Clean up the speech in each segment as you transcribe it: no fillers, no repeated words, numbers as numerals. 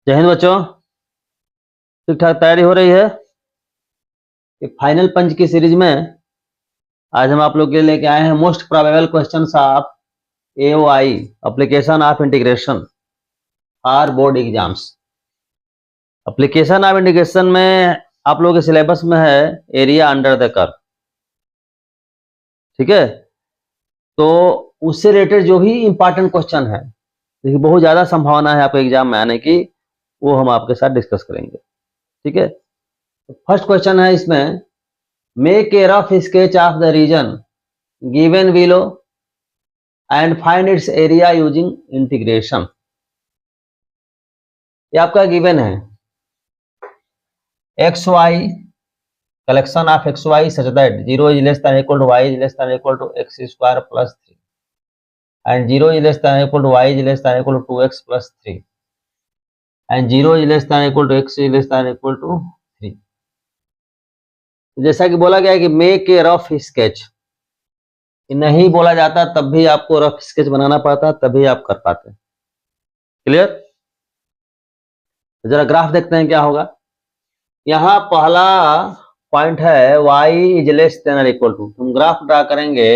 जय हिंद बच्चों, ठीक ठाक तैयारी हो रही है। ये फाइनल पंच की सीरीज में आज हम आप लोग के लिए लेके आए हैं most probable questions of AOI application of integration for board exams. Application of integration में आप लोगों के सिलेबस में है एरिया अंडर द कर्व, ठीक है। तो उससे रिलेटेड जो भी इंपॉर्टेंट क्वेश्चन है, देखिए बहुत ज्यादा संभावना है आपके एग्जाम में आने की, वो हम आपके साथ डिस्कस करेंगे, ठीक है। फर्स्ट क्वेश्चन है इसमें, make a rough sketch of the region given below and find its area using integration. ये आपका गिवन है x y collection of x y such that 0 is less than equal to y is less than equal to x square plus 3 and 0 is less than equal to y is less than equal to 2x plus 3 and 0 is less than equal to x is less than equal to 3। जैसा कि बोला गया है कि make a rough sketch, नहीं बोला जाता तब भी आपको रफ स्केच बनाना पड़ता, तभी आप कर पाते। क्लियर? जरा ग्राफ देखते हैं क्या होगा। यहां पहला पॉइंट है y is less than equal to, तुम ग्राफ ड्रा करेंगे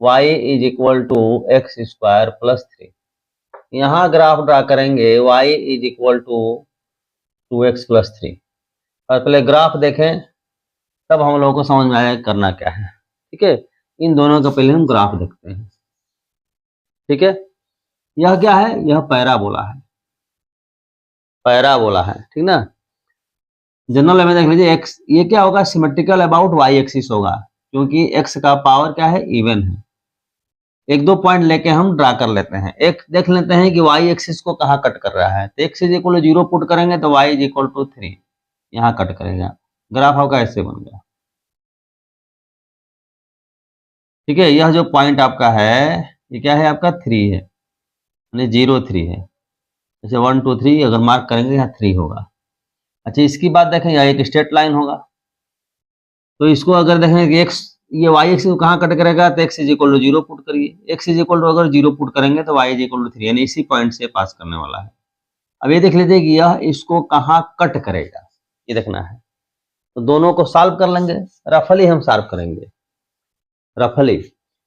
y is equal to x square plus 3। यहां ग्राफ ड्रा करेंगे y is equal to 2x plus 3। और पहले ग्राफ देखें तब हम लोगों को समझ में आएगा करना क्या है, ठीक है। इन दोनों का पहले हम ग्राफ देखते हैं, ठीक है। यह क्या है? यह पैराबोला है, पैराबोला है, ठीक ना। जनरल में देख लीजिए एक्स, ये क्या होगा? सिमेट्रिकल अबाउट वाई एक्सिस होगा, क्योंकि एक्स का पावर क्या है? इवन है। एक दो पॉइंट लेके हम ड्रा कर लेते हैं। एक देख लेते हैं कि वाई एक्सिस को कहाँ कट कर रहा है। तो x is equal to 0 put करेंगे तो वाई इज इक्वल टू 3 यहाँ कट करेगा। ग्राफ आपका ऐसे बन गया, ठीक है। यह जो पॉइंट आपका है ये क्या है? आपका 3 है, यानी 0 3 है। जैसे 1 2 3 अगर मार्क करेंगे यहाँ 3 होगा। अच्छा, इसकी बात देखें, यहाँ एक स्ट्रेट लाइन होगा, तो इसको अगर देखें कि एक्स, ये वाई एक्स को कहाँ कट करेगा? तो x is equal to 0 put करिए। एक्स इज इक्वल टू अगर 0 पुट करेंगे तो वाई इज इक्वल टू 3, यानी इसी पॉइंट से पास करने वाला है। अब ये देख लीजिए कि यह इसको कहाँ कट करेगा, ये देखना है। तो दोनों को सॉल्व कर लेंगे, रफली हम सॉल्व करेंगे, रफली।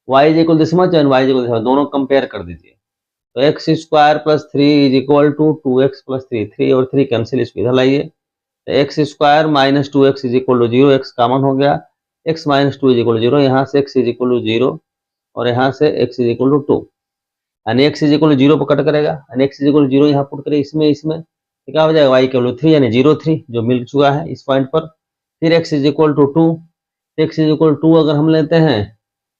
Y is equal this much and y is equal this much, दोनों कंपेयर कर दीजिए। तो x square plus 3 is equal to 2x plus 3, 3 और 3 कैंसिल, इसको इधर लाइए। तो x square minus 2x is equal to 0, x common हो गया, x minus 2 is equal to 0, यहाँ से x इज इक्वल टू 0 और यहाँ से x इज इक्वल टू 2, यानी x इज इक्वल टू 0 पर कट करेगा, यानी x इज इक्वल टू 0 यहाँ पुट करें इसमें तो क्या हो जाएगा? y इक्वल टू 3, यानी 0 3 जो मिल चुका है इस पॉइंट पर। फिर x is equal to 2, x is equal to 2 अगर हम लेते हैं,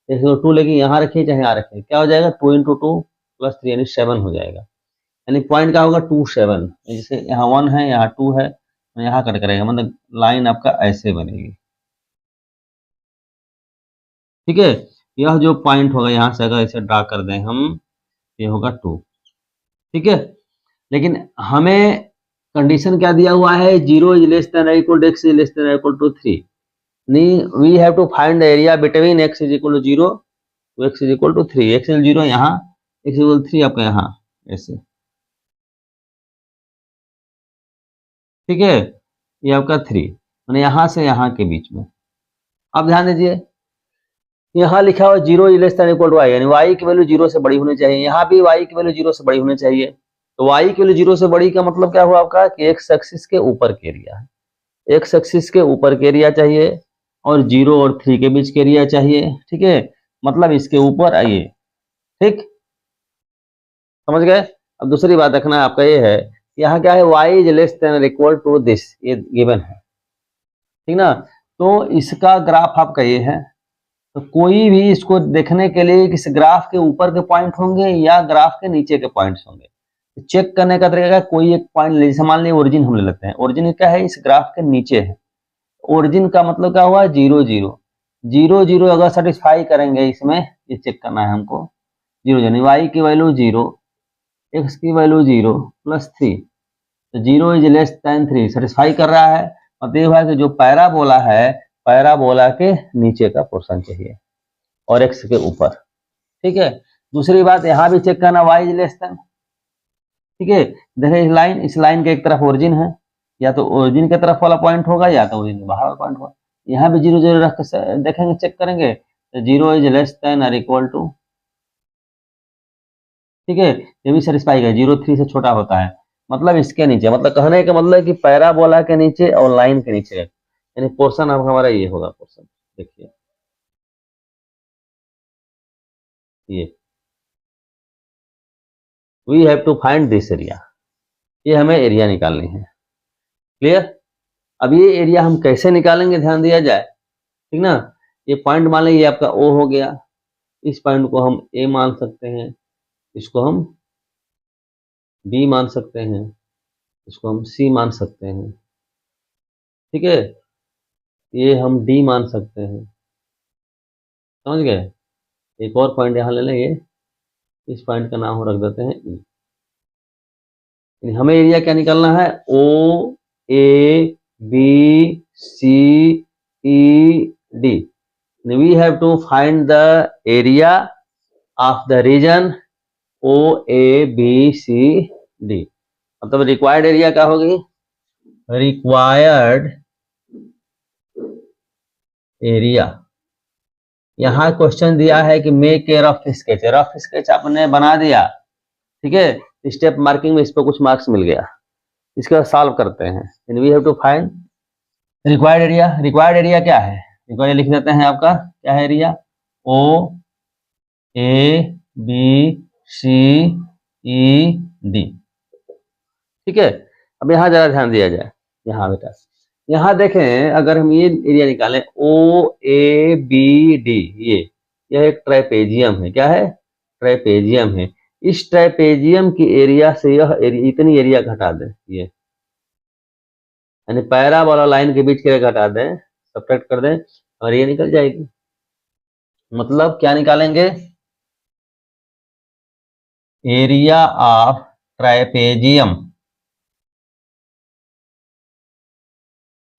x इक्वल 2 लेकिन यहाँ रखिए चाहे यहाँ रखिए, क्या हो जाएगा? 2 इंटू 2 प्लस 3 यानी 7 हो जाएगा। यानी पॉइंट क्या होगा? 2 7। जैसे यहाँ 1 है, यहाँ 2 है, यहाँ कट करेगा, मतलब लाइन आपका ऐसे बनेगी, ठीक है। यह जो पॉइंट होगा यहाँ से अगर इसे ड्रा कर दें हम, ये होगा 2, ठीक है। लेकिन हमें कंडीशन क्या दिया हुआ है? 0 is less than equal to x is less than equal to 3, नहीं, we have to find the area between x is equal to 0 to x is equal to 3। X is 0 यहाँ, एक्स इक्वल 3 आपका यहाँ ऐसे, ठीक है। ये आपका 3 मैंने यहाँ से यहाँ के बीच में। अब ध्यान दीजिए, यहाँ लिखा हुआ 0 is less than equal to y, यानी वाई की वैल्यू 0 से बड़ी होनी चाहिए। यहाँ भी वाई की वैल्यू 0 से बड़ी होनी चाहिए। तो वाई की वैल्यू 0 से बड़ी का मतलब क्या हुआ आपका? कि एक्स एक्सिस के ऊपर के एरिया है, एक्स एक्सिस के ऊपर के एरिया चाहिए और 0 और 3 के बीच के एरिया चाहिए, ठीक है। मतलब इसके ऊपर आइए, ठीक, समझ गए। अब दूसरी बात रखना आपका ये है, यहाँ क्या है? y is less than equal to this, ये गिवन है, ठीक ना। तो इसका ग्राफ आपका ये है। तो कोई भी इसको देखने के लिए किस ग्राफ के ऊपर के पॉइंट होंगे या ग्राफ के नीचे के पॉइंट्स होंगे, चेक करने का तरीका कोई एक पॉइंट ले, जैसे मान लीजिए ओरिजिन हम ले लेते हैं। ओरिजिन क्या है? इस ग्राफ के नीचे है। ओरिजिन का मतलब क्या हुआ? 0 0 0 0 अगर सेटिस्फाई करेंगे इसमें, ये चेक करना है हमको। 0 यानी y की वैल्यू 0, x की वैल्यू 0 प्लस 3, तो 0 इज लेस देन 3 सेटिस्फाई कर रहा है। मतलब ये हुआ कि जो पैराबोला है, पैराबोला के नीचे का पोर्शन चाहिए और x के ऊपर, ठीक है। दूसरी बात यहाँ भी चेक करना, y इज लेस देन, ठीक है, देखिए इस लाइन के एक तरफ ओरिजिन है, या तो ओरिजिन के तरफ वाला पॉइंट होगा या तो ओरिजिन के बाहर वाला पॉइंट होगा। यहाँ भी 0 0 रख के देखेंगे, चेक करेंगे तो 0 इज लेस देन और इक्वल टू, ठीक है, ये भी सेटिस्फाई है, 0 3 से छोटा होता है, मतलब इसके नीचे, मतलब कहने का मतलब कि पैराबोला के नीचे और लाइन के नीचे, यानी पोर्शन अब हमारा ये होगा पोर्शन, देखिए ये, we have to find this area, ये हमें एरिया निकालनी है। क्लियर? अब ये एरिया हम कैसे निकालेंगे, ध्यान दिया जाए, ठीक ना। ये पॉइंट मान लेंगे, ये आपका ओ हो गया, इस पॉइंट को हम ए मान सकते हैं, इसको हम बी मान सकते हैं, इसको हम सी मान सकते हैं, ठीक है, ये हम डी मान सकते हैं, समझ गए। एक और पॉइंट यहाँ ले लेंगे, इस पॉइंट का नाम हम रख देते हैं ई। हमें एरिया क्या निकालना है, O A B C E D, we have to find the area of the region O A B C D. मतलब रिक्वायर्ड एरिया क्या होगी, रिक्वायर्ड एरिया। यहाँ क्वेश्चन दिया है कि make a rough sketch, rough sketch आपने बना दिया, ठीक है, स्टेप मार्किंग में इस पर कुछ मार्क्स मिल गया, इसके बाद सॉल्व करते हैं। We have to find required area. Required area क्या है, रिक्वायर्ड लिख देते हैं, आपका क्या है area, O A B C E D, ठीक है। अब यहाँ जरा ध्यान दिया जाए, यहाँ बेटा, यहाँ देखें, अगर हम ये एरिया निकालें ओ ए बी डी, यह एक ट्राइपेजियम है, क्या है, ट्राइपेजियम है। इस ट्राइपेजियम की एरिया से यह एरिया, इतनी एरिया घटा दें, ये यानी पैराबोला लाइन के बीच के घटा दें, सब्ट्रैक्ट कर दें और ये निकल जाएगी। मतलब क्या निकालेंगे, एरिया ऑफ ट्राइपेजियम।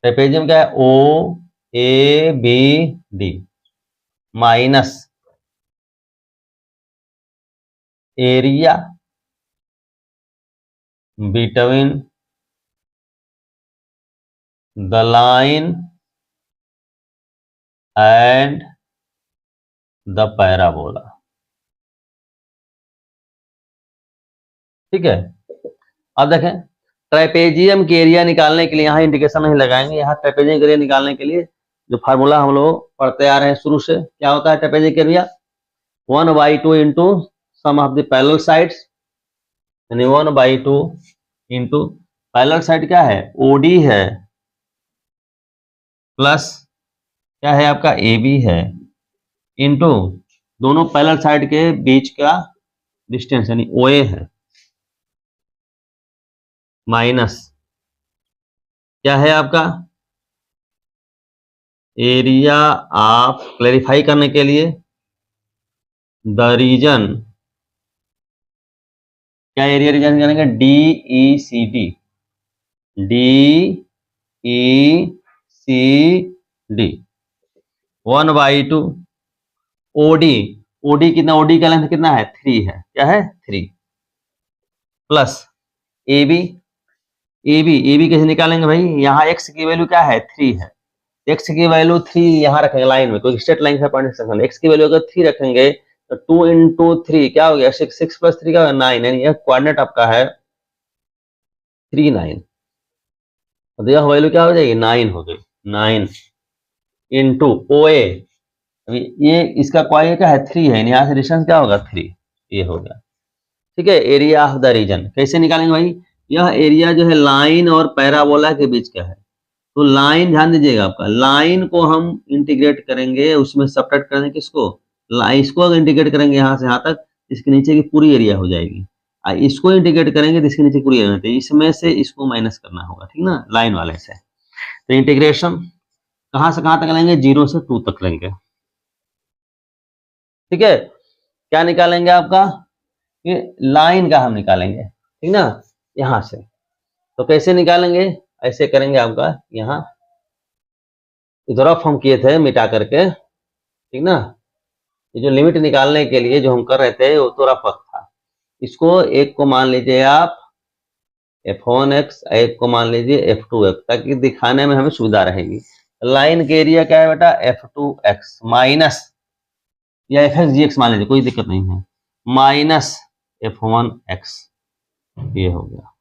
ट्राइपेजियम क्या है, O A B D minus area between the line and the parabola, ठीक है। अब देखें, ट्राइपेजियम की एरिया निकालने के लिए यहाँ इंडिकेशन नहीं लगाएंगे, यहाँ ट्राइपेजियम की एरिया निकालने के लिए जो फार्मूला हम लोग पढ़ते आ रहे हैं शुरू से, क्या होता है ट्राइपेजियम की area, 1/2 into sum of the parallel sides, यानी 1/2 इंटू पैरेलल साइड क्या है, ओडी है, प्लस क्या है आपका ए बी है, इंटू दोनों पैरेलल साइड के बीच का डिस्टेंस यानी ओए है, माइनस क्या है आपका एरिया ऑफ, क्लैरिफाई करने के लिए, द रीजन, क्या एरिया रीजन जानेंगे, D E C D, D E C D, 1/2 OD, OD कितना, ओडी का लेंथ कितना है 3 है, क्या है 3, plus A B, A B कैसे निकालेंगे भाई, यहाँ एक्स की वैल्यू क्या है 3 है, एक्स की वैल्यू 3 यहाँ रखेंगे लाइन में, कोई स्ट्रेट लाइन से पॉइंट सेक्शन, एक्स की वैल्यू अगर 3 रखेंगे तो 2 इंटू 3 क्या हो गया 6, 6 प्लस 3 क्या होगा 9, यानी यह कोऑर्डिनेट आपका है 3 9, तो यह वैल्यू क्या हो जाएगी 9 हो गई, 9 इंटू ओ ए, ये इसका क्वालिटी क्या है 3 है, यहाँ से डिस्टेंस क्या होगा 3, ये हो गया, ठीक है। एरिया ऑफ द रीजन कैसे निकालेंगे भाई, यह एरिया जो है लाइन और पैराबोला के बीच का है, तो लाइन ध्यान दीजिएगा, आपका लाइन को हम इंटीग्रेट करेंगे, उसमें सब्ट्रैक्ट करेंगे किसको, इसको अगर इंटीग्रेट करेंगे यहाँ से यहाँ तक, इसके नीचे की पूरी एरिया हो जाएगी, इसको इंटीग्रेट करेंगे तो इसके नीचे पूरी एरिया, तो इसमें से इसको माइनस करना होगा, ठीक ना, लाइन वाले से। तो इंटीग्रेशन कहाँ से कहाँ तक लेंगे, 0 से 2 तक लेंगे, ठीक है। क्या निकालेंगे आपका, ये लाइन का हम निकालेंगे, ठीक ना, यहाँ से। तो कैसे निकालेंगे, ऐसे करेंगे आपका, यहाँ इधर ऑफ हम किए थे मिटा करके, ठीक ना, ये जो लिमिट निकालने के लिए जो हम कर रहे थे वो तो रफ था, इसको एक को मान लीजिए आप f1x, एक को मान लीजिए f2x, ताकि दिखाने में हमें सुविधा रहेगी। लाइन के एरिया क्या है बेटा, f2x माइनस या fx मान लीजिए, कोई दिक्कत नहीं है, माइनस f1x, ये हो गया,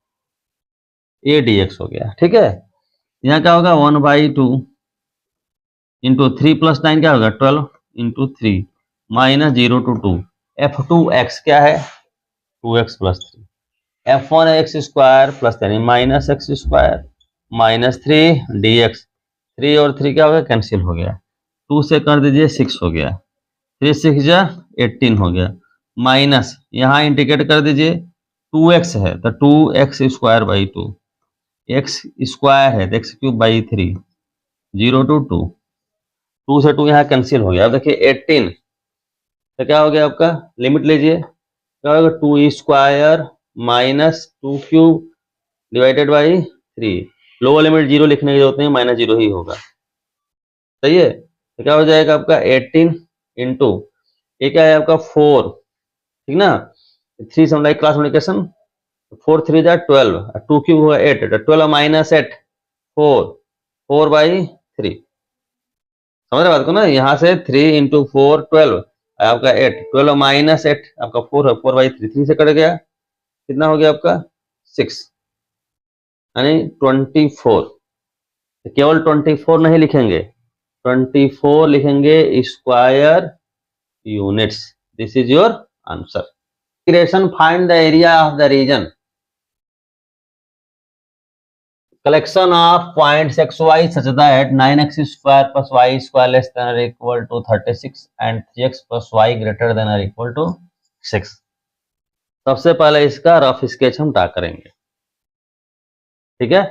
ये dx हो गया। ठीक है, यहाँ क्या होगा 1/2 इंटू 3 + 9 क्या होगा 12 इंटू 3 माइनस 0 to 2, f2x क्या है 2x + 3, f1x स्क्वायर प्लस यानी minus x square minus 3 dx, 3 और 3 क्या हो गया, कैंसिल हो गया, 2 से कर दीजिए 6 हो गया, 3 6 जा 18 हो गया, माइनस यहाँ इंडिकेट कर दीजिए 2x है तो 2x square by 2, x square है तो x क्यूब बाई 3, 0 to 2, 2 से 2 यहाँ कैंसिल हो गया। अब देखिए 18 तो क्या हो गया आपका, लिमिट लीजिए, क्या होगा 2 square minus 2 cube divided by 3, lower limit 0 लिखने की जरूरत नहीं, माइनस 0 ही होगा। सही है, तो क्या हो जाएगा आपका 18 इंटू ये क्या है आपका 4, ठीक ना, 3 समझ क्लास मल्टीप्लिकेशन, 4 3 जा 12, 2 क्यूब हुआ 8, 12 माइनस 8 4, 4/3, समझ रहे बात को ना, यहाँ से 3 इंटू 4 12 आपका 8, 12 माइनस 8 आपका 4 है, 4/3, 3 से कट गया, कितना हो गया आपका 6 यानी 24, तो केवल 24 नहीं लिखेंगे, 24 लिखेंगे square units, this is your answer. Integration, find the area of the region, collection of points xy such that 9x square plus y square less than or equal to 36 and 3x plus y greater than or equal to 6। सबसे पहले इसका rough sketch हम draw करेंगे। ठीक है,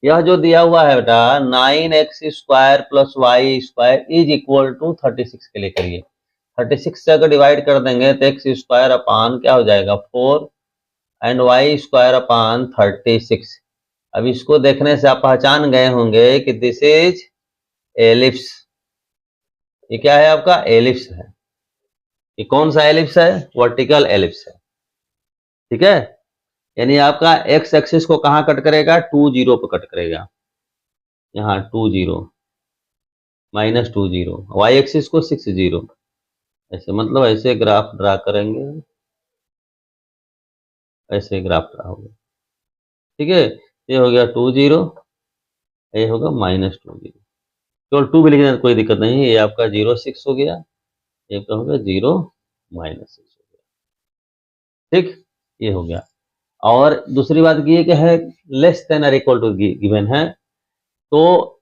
यह जो दिया हुआ है बेटा 9x square plus y square is equal to 36 के लिए करिए, 36 से अगर डिवाइड कर देंगे तो x स्क्वायर अपान क्या हो जाएगा 4 एंड वाई स्क्वायर अपान 36। अब इसको देखने से आप पहचान गए होंगे कि दिस इज एलिप्स, ये क्या है आपका एलिप्स है, ये कौन सा एलिप्स है, वर्टिकल एलिप्स है। ठीक है, यानी आपका एक्स एक्सिस को कहां कट करेगा 2 0 पे कट करेगा, यहाँ 2 0 माइनस 2 0, वाई एक्सिस को 6 0, ऐसे मतलब ऐसे ग्राफ ड्रा करेंगे, ऐसे ग्राफ ड्रा होगा। ठीक है, ये हो गया 2 0, ये होगा माइनस 2 0, केवल 2 भी लिखने कोई दिक्कत नहीं है, ये आपका 0 6 हो गया, ये क्या हो गया 0 माइनस 6 हो गया। ठीक, ये हो गया। और दूसरी बात ये क्या है, लेस देन और इक्वल टू गिवन है, तो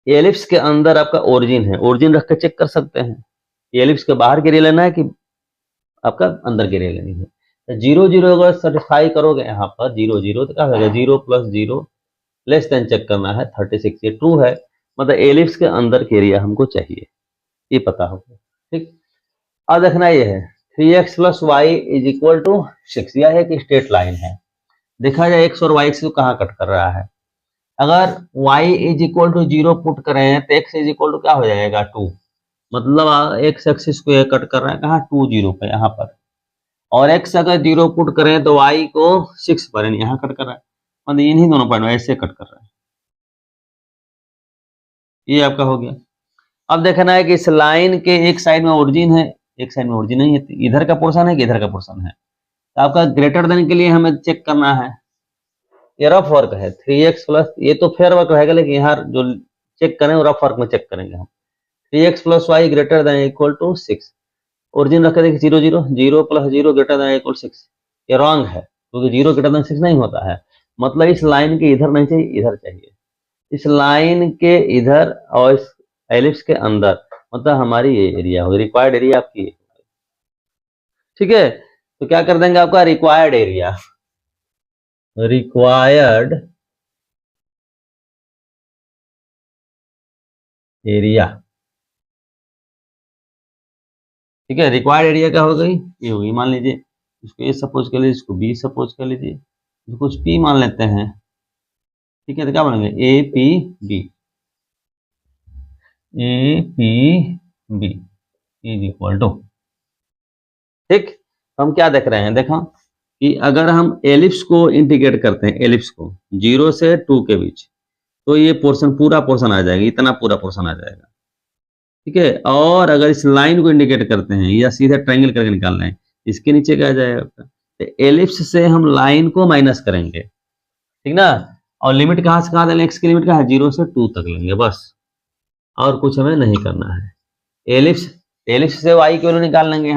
एलिप्स के अंदर आपका ओरिजिन है, ओरिजिन रख के चेक कर सकते हैं, एलिप्स के बाहर के लिए लेना है कि आपका अंदर के लिए लेनी है। तो 0 0 अगर सेटिस्फाई करोगे यहाँ पर 0 0 तो क्या होगा 0 + 0 लेस देन चेक करना है 36, ये ट्रू है, मतलब एलिप्स के अंदर के एरिया हमको चाहिए, ये पता होगा। ठीक, अब देखना ये है 3x + y = 6, यह एक स्ट्रेट लाइन है, देखा जाए x और y को कहाँ कट कर रहा है, अगर y = 0 पुट करें तो x = क्या हो जाएगा 2, मतलब x एक्सिस को ये कट कर रहा है कहाँ 2 0 पे यहाँ पर, और x अगर 0 पुट करें तो y को 6 पर यहाँ कट कर रहा है, मतलब इन्हीं दोनों पॉइंट ऐसे कट कर रहा है, ये आपका हो गया। अब देखना है कि इस लाइन के एक साइड में ओरिजिन है, एक साइड में ओरिजिन नहीं है, इधर का पोर्शन है कि इधर का पोर्शन है, तो आपका ग्रेटर देन के लिए हमें चेक करना है, ये रफ वर्क है 3x प्लस, ये तो फेयर वर्क रहेगा लेकिन यहाँ जो चेक करें वो रफ वर्क में चेक करेंगे हम, 3x + y greater than equal to 6, origin रख देंगे 0 0, 0 + 0 ग्रेटर देन इक्वल 6, ये रॉन्ग है क्योंकि 0 ग्रेटर देन 6 नहीं होता है, मतलब इस लाइन के इधर नहीं चाहिए, इधर चाहिए, इस लाइन के इधर और इस एलिप्स के अंदर, मतलब हमारी ये एरिया होगी, रिक्वायर्ड एरिया आपकी। ठीक है, तो क्या कर देंगे आपका रिक्वायर्ड एरिया, रिक्वायर्ड एरिया। ठीक है, रिक्वायर्ड एरिया क्या हो गई, ये होगी, मान लीजिए इसको ए सपोज कर लीजिए, इसको बी सपोज कर लीजिए, इसको कुछ पी मान लेते हैं। ठीक है, तो क्या बनेंगे A P B, A P B is equal to, ठीक, हम क्या देख रहे हैं, देखो कि अगर हम एलिप्स को इंटीग्रेट करते हैं, एलिप्स को 0 से 2 के बीच, तो ये पोर्शन पूरा पोर्शन आ जाएगा, इतना पूरा पोर्शन आ जाएगा। ठीक है, और अगर इस लाइन को इंडिकेट करते हैं या सीधा ट्रायंगल करके निकाल रहे हैं, इसके नीचे क्या आ जाएगा आपका, तो एलिप्स से हम लाइन को माइनस करेंगे, ठीक ना, और लिमिट कहाँ से कहाँ लेंगे, एक्स की लिमिट कहाँ है, 0 से 2 तक लेंगे बस, और कुछ हमें नहीं करना है। एलिप्स एलिप्स से y की वैल्यू निकाल लेंगे,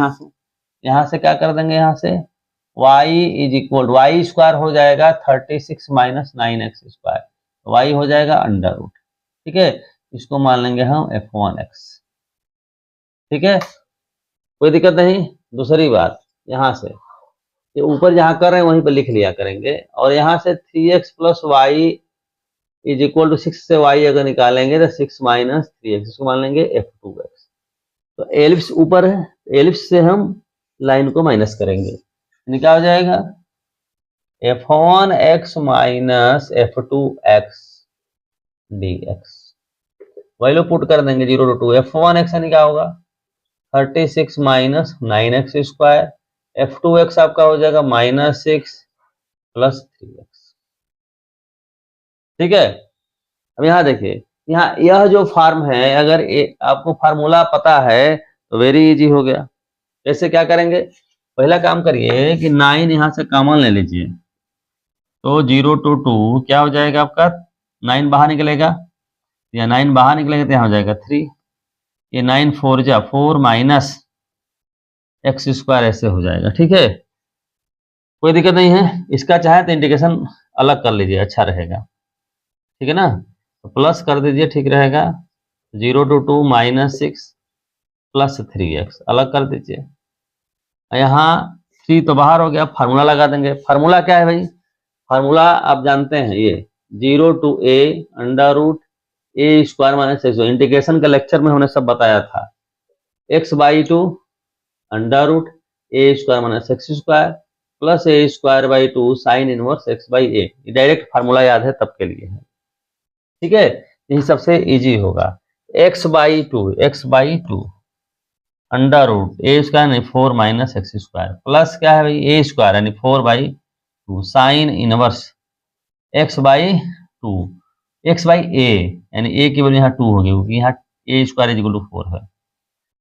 यहाँ से क्या कर देंगे, यहाँ से y is equal y square हो जाएगा 36 माइनस 9x स्क्वायर, y हो जाएगा अंडर रूट। ठीक है, इसको मान लेंगे हम f1x। ठीक है, कोई दिक्कत नहीं। दूसरी बात, यहाँ से ये ऊपर जहाँ कर रहे हैं वहीं पर लिख लिया करेंगे, और यहाँ से 3x plus y is equal to 6 से y अगर निकालेंगे तो 6 माइनस 3x, इसको मान लेंगे f2x। तो एलिप्स ऊपर है, एलिप्स से हम लाइन को माइनस करेंगे, क्या हो जाएगा, f1x minus f2x dx। Value put कर देंगे 0 to 2, f1x यानी क्या होगा 36 माइनस 9x स्क्वायर, f2x आपका हो जाएगा माइनस 6 प्लस 3x। ठीक है, अब यहाँ देखिए, यहाँ यह जो फॉर्म है, अगर आपको फार्मूला पता है तो वेरी इजी हो गया। कैसे, क्या करेंगे, पहला काम करिए कि 9 यहाँ से कॉमन ले लीजिए, तो 0 to 2 क्या हो जाएगा आपका, 9 बाहर निकलेगा, या 9 बाहर निकलेगा तो यहाँ हो जाएगा 3, ये 9 4 जा 4 माइनस एक्स स्क्वायर ऐसे हो जाएगा। ठीक है, कोई दिक्कत नहीं है, इसका चाहे तो इंटीग्रेशन अलग कर लीजिए, अच्छा रहेगा। ठीक है ना, तो प्लस कर दीजिए, ठीक रहेगा, 0 to 2 माइनस 6 प्लस 3x अलग कर दीजिए। यहाँ 3 तो बाहर हो गया, फार्मूला लगा देंगे। फार्मूला क्या है भाई, फार्मूला आप जानते हैं, ये 0 to a under root a square minus x, integration का लेक्चर में हमने सब बताया था, x by 2 under root a square minus x square plus a square by 2 sine inverse x by a. Direct formula याद है तब के लिए है। ठीक है, यही सबसे इजी होगा, x by 2 under root a square यानी 4 माइनस एक्स स्क्वायर प्लस क्या है भाई ए स्क्वायर यानी 4 by 2 sine inverse x by 2, x by A यानी ए की वैल्यू यहाँ 2 होगी, क्योंकि यहाँ A square is equal to 4 है,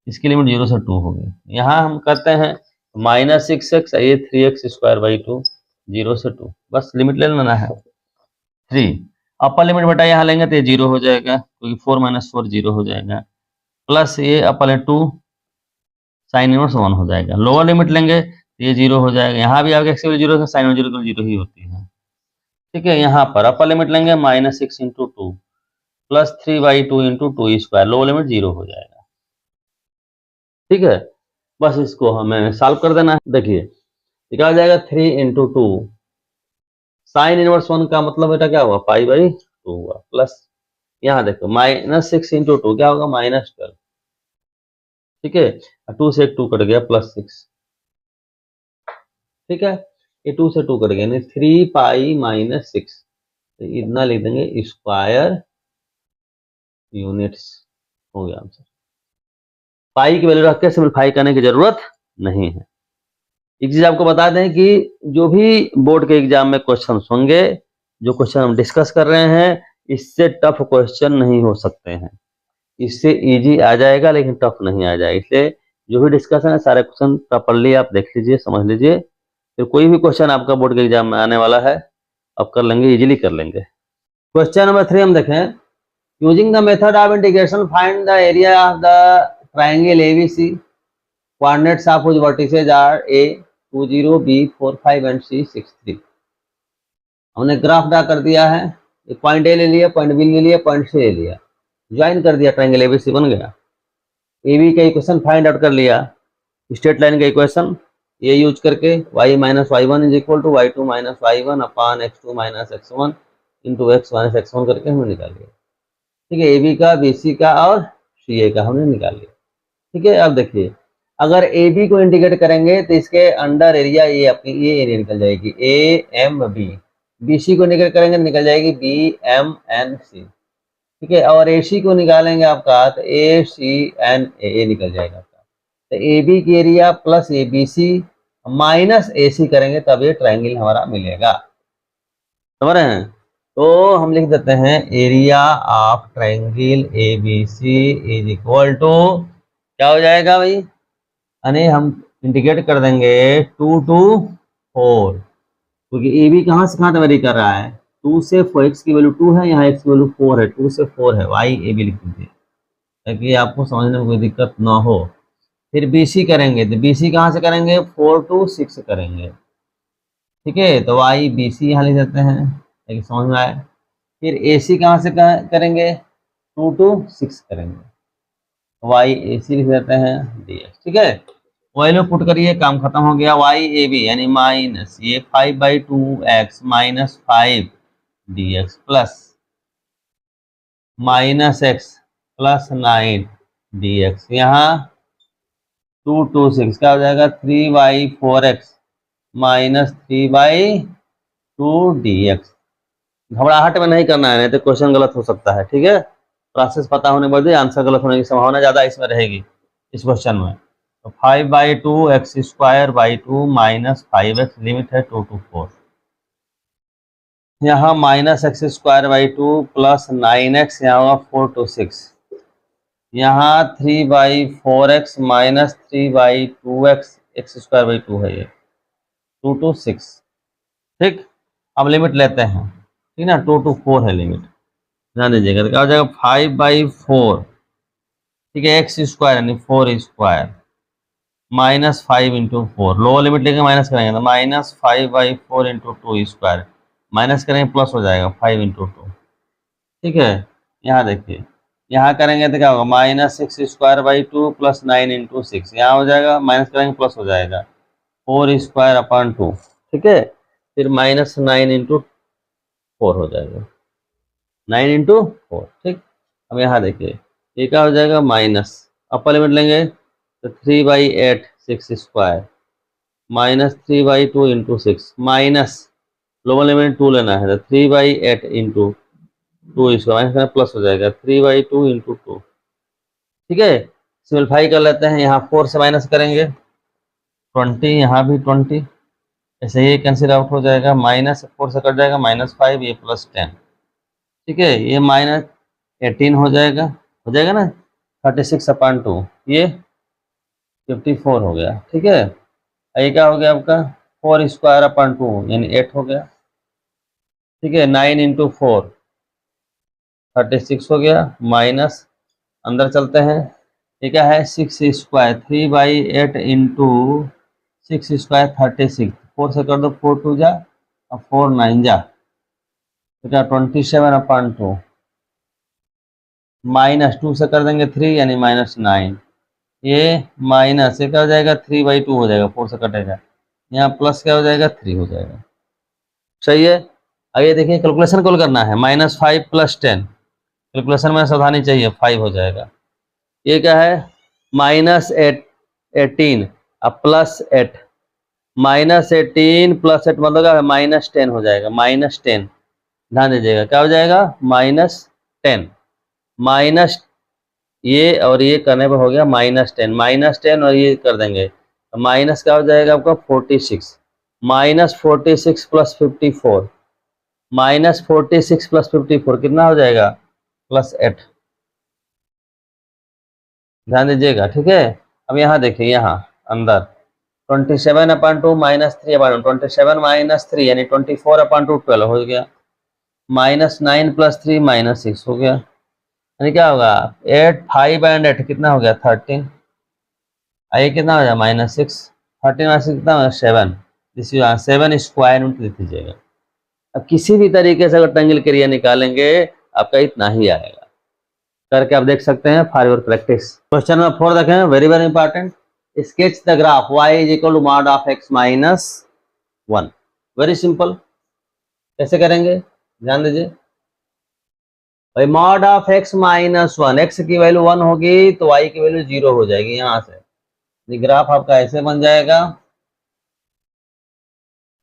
इसकी लिमिट 0 से 2 होगी। यहाँ हम करते हैं माइनस 6x, ये 3x स्क्वायर बाई 2 0 से 2, बस लिमिट ले लेना है 3, अपर लिमिट बटा यहाँ लेंगे तो ये 0 हो जाएगा, क्योंकि 4 माइनस 4 0 हो जाएगा, प्लस ये अपर लिमिट 2 साइन इनवर्स 1 हो जाएगा, लोअर लिमिट लेंगे तो ये 0 हो जाएगा, यहाँ भी आपके एक्स की वैल्यू 0 है, साइन 0 ही होती है। ठीक है, यहाँ पर अपर लिमिट लेंगे minus 6 into 2 plus 3 by 2 into 2 square, lower limit 0 हो जाएगा। ठीक है, बस इसको हमें सॉल्व कर देना है। देखिए क्या हो जाएगा, 3 इंटू 2 साइन इनवर्स 1 का मतलब बेटा क्या हुआ, पाई बाई 2 हुआ, प्लस यहाँ देखो माइनस 6 इंटू 2 क्या होगा, माइनस 12। ठीक है, 2 से 2 कट गया, प्लस 6। ठीक है, ये 2 से 2 कट गया, यानी 3 पाई माइनस 6, तो इतना लिख देंगे स्क्वायर यूनिट्स, हो गया आंसर। पाई की वैल्यू रख के सिंपलीफाई करने की जरूरत नहीं है। एक चीज आपको बता दें कि जो भी बोर्ड के एग्जाम में क्वेश्चन होंगे, जो क्वेश्चन हम डिस्कस कर रहे हैं, इससे टफ क्वेश्चन नहीं हो सकते हैं, इससे इजी आ जाएगा लेकिन टफ नहीं आ जाएगा। इसलिए जो भी डिस्कशन है सारे क्वेश्चन प्रॉपरली आप देख लीजिए, समझ लीजिए, फिर कोई भी क्वेश्चन आपका बोर्ड के एग्जाम में आने वाला है आप कर लेंगे, इजीली कर लेंगे। क्वेश्चन नंबर 3 हम देखें, using the method of integration find the area of the triangle ABC, coordinates of which vertices are a 20 b 45 and c 63। हमने ग्राफ ड्रा कर दिया है, एक पॉइंट ए ले लिया, पॉइंट बी ले लिया, पॉइंट सी ले लिया, ज्वाइन कर दिया, ट्राइंगल एबीसी बन गया। ए बी का इक्वेशन फाइंड आउट कर लिया, स्ट्रेट लाइन का इक्वेशन ये यूज करके y minus y one is equal to y two minus y one upon x two minus x one into x minus x one करके हमने निकाल लिया। ठीक है, ए बी का, बी सी का और सी ए का हमने निकाल लिया। ठीक है, अब देखिए अगर ए बी को इंटीग्रेट करेंगे तो इसके अंडर एरिया ये अपनी ये एरिया निकल जाएगी A M B, B C को इंटीग्रेट करेंगे तो निकल जाएगी बी एम एन सी। ठीक है, और ए सी को निकालेंगे आपका तो ए सी एन ए निकल जाएगा आपका। तो ए बी की area plus A B C minus AC करेंगे तब ये ट्रायंगल हमारा मिलेगा। समझ रहे हैं? तो हम लिख देते हैं area of triangle ABC is equal to, क्या हो जाएगा भाई, यानी हम इंडिकेट कर देंगे 2 to 4, क्योंकि ए बी कहाँ से कहाँ तक वेरी कर रहा है, 2 से 4, एक्स की वैल्यू 2 है, यहाँ एक्स की वैल्यू 4 है, 2 से 4 है, वाई ए बी लिख दीजिए ताकि आपको समझने में कोई दिक्कत ना हो। फिर बी सी करेंगे तो बी सी कहाँ से करेंगे, 4 to 6 करेंगे, ठीक है, तो वाई बी सी यहाँ लिख देते हैं ताकि समझ में आए। फिर ए सी कहाँ से करेंगे, 2 to 6 करेंगे, वाई ए सी लिख देते हैं डी एक्स, ठीक है। वैल्यू पुट करिए, काम खत्म हो गया। वाई ए बी यानी माइनस ये 5/2x minus 5 D x plus minus x plus 9 D x, यहाँ 2 to 6 क्या हो जाएगा, 3/4x माइनस 3/2 डी एक्स। घबराहट में नहीं करना है, नहीं तो क्वेश्चन गलत हो सकता है, ठीक है। प्रोसेस पता होने पर आंसर गलत होने की संभावना ज़्यादा इसमें रहेगी इस क्वेश्चन में। तो 5/2x² माइनस 5x, लिमिट है 2 to 4, यहाँ माइनस x² प्लस 9x, यहाँ होगा 4 to 6, यहाँ 3/4x माइनस 3/2x, x² है ये 2 to 6, ठीक। अब लिमिट लेते हैं, ठीक ना, 2 to 4 है लिमिट, ध्यान दीजिएगा। तो क्या हो जाएगा 5/4, ठीक है, x² यानी 4² माइनस 5 इंटू 4, लोअर लिमिट लेके माइनस करेंगे तो माइनस 5/4 इंटू 2², माइनस करेंगे प्लस हो जाएगा 5 इंटू 2, ठीक है। यहाँ देखिए, यहाँ करेंगे तो क्या होगा, माइनस 6² प्लस 9 इंटू 6, यहाँ हो जाएगा, माइनस करेंगे प्लस हो जाएगा 4² 2, ठीक है। फिर माइनस 9 इंटू 4 हो जाएगा, 9 इंटू 4, ठीक। अब यहाँ देखिए ये क्या हो जाएगा, माइनस अपर लिमिट लेंगे तो 3/8 6² minus 3/2 into 6, minus lower limit 2 लेना है तो 3/8 इंटू 2² माइनस करना प्लस हो जाएगा 3/2 इंटू 2, ठीक है। सिंपलीफाई कर लेते हैं, यहाँ 4 से माइनस करेंगे 20, यहाँ भी 20, ऐसे ये कैंसिल आउट हो जाएगा, माइनस 4 से कट जाएगा -5, ये प्लस 10, ठीक है। ये माइनस 18 हो जाएगा ना, 36/2, ये 54 हो गया, ठीक है। ये क्या हो गया आपका 4² यानी 8 हो गया, ठीक है। 9 इंटू 4 36 हो गया, माइनस अंदर चलते हैं, ये क्या है 6², 3/8 इंटू 6² 36, 4 से कर दो 4 2 जा और 4 9 जा, तो क्या 27/2 माइनस 2 से कर देंगे 3 यानी -9, ये माइनस ये क्या हो जाएगा 3/2 हो जाएगा, 4 से कटेगा, यहाँ प्लस क्या हो जाएगा 3 हो जाएगा, सही है। आइए देखिए कैलकुलेशन कॉल करना है, -5 प्लस 10, कैलकुलेशन में सावधानी चाहिए, 5 हो जाएगा। ये क्या है -18 अब प्लस 8, -18 प्लस 8 मतलब क्या है -10 हो जाएगा, -10, ध्यान दीजिएगा क्या हो जाएगा -10, माइनस ये और ये करने पर हो गया -10 और ये कर देंगे तो माइनस क्या हो जाएगा आपका 46, -46 प्लस 54, -46 प्लस 54 कितना हो जाएगा +8, ध्यान दीजिएगा, ठीक है। अब यहाँ देखिए, यहाँ अंदर 27/2 -3/2, 27 माइनस 3 यानी 24/2 12 हो गया, -9 प्लस 3 -6 हो गया, यानी क्या होगा 8 5 एंड 8 कितना हो गया 13, आइए कितना हो गया -6, 13 -6 कितना हो गया 7, दिस इज 7² रूट लिख दीजिएगा। अब किसी भी तरीके से अगर ट्रायंगल के एरिया निकालेंगे आपका इतना ही आएगा, करके आप देख सकते हैं for your practice. Question number 4 देखें, very very important, sketch the graph y is equal to mod of x minus 1, very simple, कैसे करेंगे ध्यान दीजिए भाई, mod of x minus 1, x की वैल्यू 1 होगी तो y की वैल्यू 0 हो जाएगी, यहाँ से ग्राफ आपका ऐसे बन जाएगा,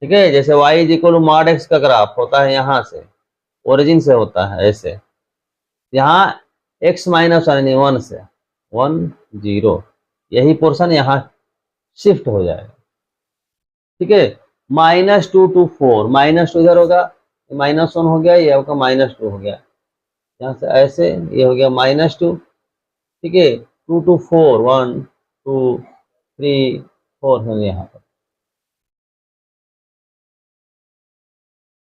ठीक है। जैसे y is equal to mod x का ग्राफ होता है, यहाँ से ओरिजिन से होता है ऐसे, यहाँ x माइनस 1 से 1 0, यही पोर्शन यहाँ शिफ्ट हो जाएगा, ठीक है। -2 to 4, -2 इधर होगा, -1 हो गया, ये आपका -2 हो गया, यहाँ से ऐसे ये हो गया -2, ठीक है। 2 to 4, 1 2 3 4 है यहाँ पर,